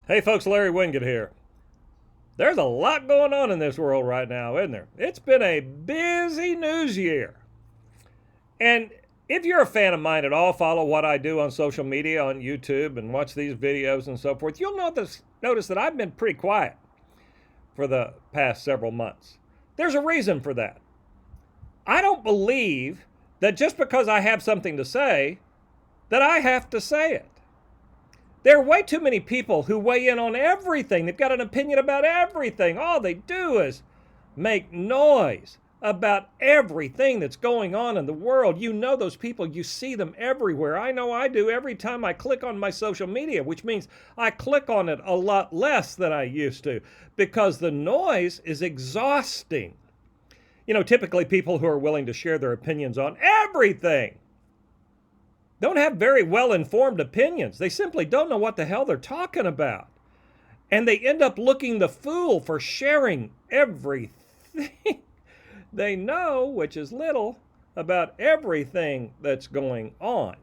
Hey folks, Larry Winget here. There's a lot going on in this world right now, isn't there? It's been a busy news year. And if you're a fan of mine at all, follow what I do on social media, on YouTube, and watch these videos and so forth, you'll notice that I've been pretty quiet for the past several months. There's a reason for that. I don't believe that just because I have something to say, that I have to say it. There are way too many people who weigh in on everything. They've got an opinion about everything. All they do is make noise about everything that's going on in the world. You know those people. You see them everywhere. I know I do every time I click on my social media, which means I click on it a lot less than I used to because the noise is exhausting. You know, typically people who are willing to share their opinions on everything don't have very well-informed opinions. They simply don't know what the hell they're talking about. And they end up looking the fool for sharing everything they know, which is little, about everything that's going on.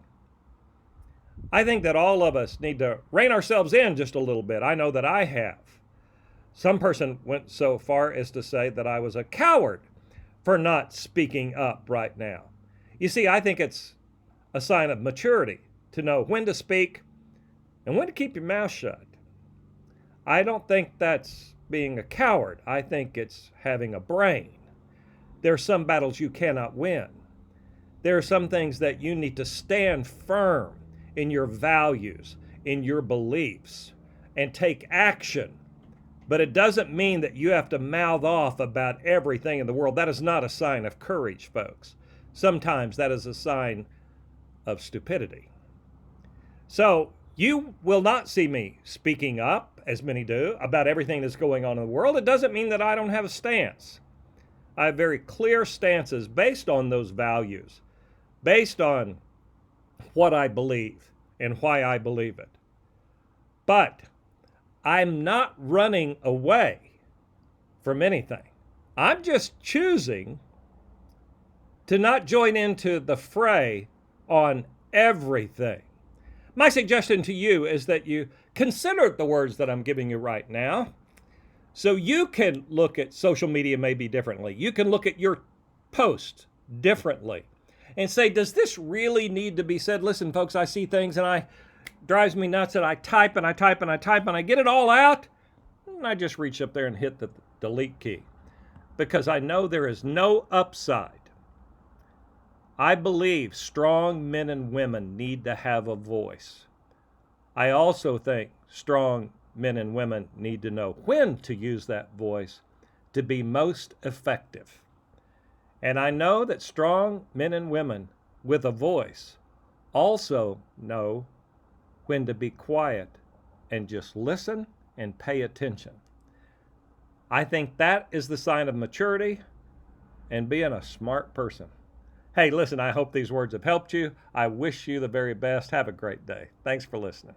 I think that all of us need to rein ourselves in just a little bit. I know that I have. Some person went so far as to say that I was a coward for not speaking up right now. You see, I think it's a sign of maturity to know when to speak and when to keep your mouth shut. I don't think that's being a coward. I think it's having a brain. There are some battles you cannot win. There are some things that you need to stand firm in your values, in your beliefs, and take action. But it doesn't mean that you have to mouth off about everything in the world. That is not a sign of courage, folks. Sometimes that is a sign of stupidity. So you will not see me speaking up, as many do, about everything that's going on in the world. It doesn't mean that I don't have a stance. I have very clear stances based on those values, based on what I believe and why I believe it. But I'm not running away from anything. I'm just choosing to not join into the fray on everything. My suggestion to you is that you consider the words that I'm giving you right now so you can look at social media maybe differently. You can look at your post differently and say, does this really need to be said? Listen, folks, I see things and it drives me nuts and I type and I type and I type and I get it all out and I just reach up there and hit the delete key because I know there is no upside. I believe strong men and women need to have a voice. I also think strong men and women need to know when to use that voice to be most effective. And I know that strong men and women with a voice also know when to be quiet and just listen and pay attention. I think that is the sign of maturity and being a smart person. Hey, listen, I hope these words have helped you. I wish you the very best. Have a great day. Thanks for listening.